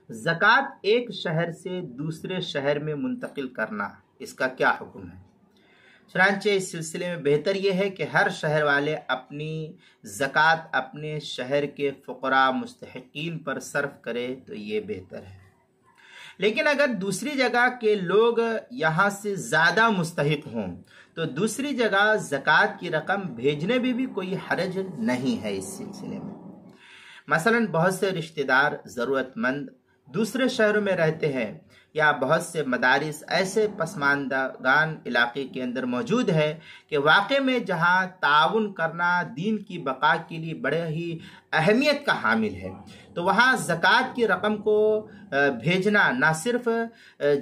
زکوٰۃ ایک شہر سے دوسرے شہر میں منتقل کرنا، اس کا کیا حکم ہے؟ چنانچہ اس سلسلے میں بہتر یہ ہے کہ ہر شہر والے اپنی زکوٰۃ اپنے شہر کے فقراء مستحقین پر صرف کرے تو یہ بہتر ہے۔ لیکن اگر دوسری جگہ کے لوگ یہاں سے زیادہ مستحق ہوں تو دوسری جگہ زکوٰۃ کی رقم بھیجنے میں بھی کوئی حرج نہیں ہے اس سلسلے میں۔ مثلا بہت سے رشتہ دار ضرورت مند دوسرے شہروں میں رہتے ہیں، یا بہت سے مدارس ایسے پسماندگان علاقے کے اندر موجود ہے کہ واقع میں جہاں تعاون کرنا دین کی بقا کے لیے بڑے ہی اہمیت کا حامل ہے، تو وہاں زکوٰۃ کی رقم کو بھیجنا نہ صرف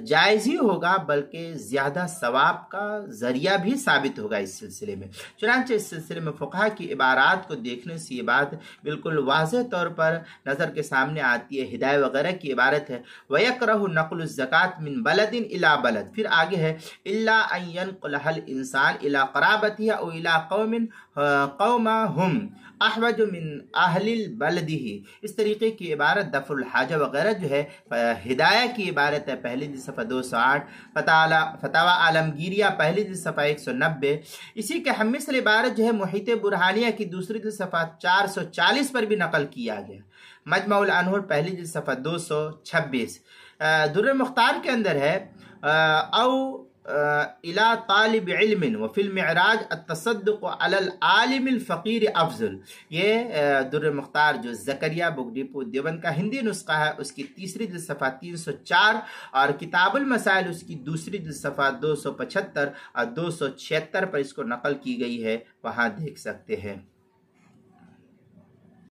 جائز ہی ہوگا بلکہ زیادہ ثواب کا ذریعہ بھی ثابت ہوگا اس سلسلے میں۔ چنانچہ اس سلسلے میں فقہا کی عبارات کو دیکھنے سے یہ بات بالکل واضح طور پر نظر کے سامنے آتی ہے۔ ہدایہ وغیرہ کی عبارت ہے وَيَكْرَهُ نَقْلُ الزَّكَاةِ مِن بَلَدٍ إِلَى بَلَدٍ، پھر آگے ہے إِلَّا أَن يَنْقُلَهَا الْإِنسَانُ إِلَى قَرَابَتِهِ أَوْ إِلَى قَوْمٍ هُمْ أَحْوَجُ مِنْ أَهْلِ بَلَدِهِ۔ اس طریقے کی عبارت دفع الحاجہ وغیرہ جو ہے ہدایہ کی عبارت ہے، پہلی جلد صفحہ 208، فتاوی عالمگیریہ پہلی جلد صفحہ 190۔ اسی کے ہم مثل عبارت جو ہے محیط برہانیہ کی دوسری جلد صفحہ 440 پر بھی نقل کیا گیا، مجمع الانہور پہلی جلد صفحہ 226۔ در مختار کے اندر ہے او الى طالب علم وفی المعراج التصدق علی العالم الفقیر افضل۔ یہ در مختار جو زکریہ بک ڈپو دیوبند کا ہندی نسخہ ہے، اس کی تیسری جلد صفحہ 304 اور کتاب المسائل اس کی دوسری جلد صفحہ 275 اور 276 پر اس کو نقل کی گئی ہے، وہاں دیکھ سکتے ہیں۔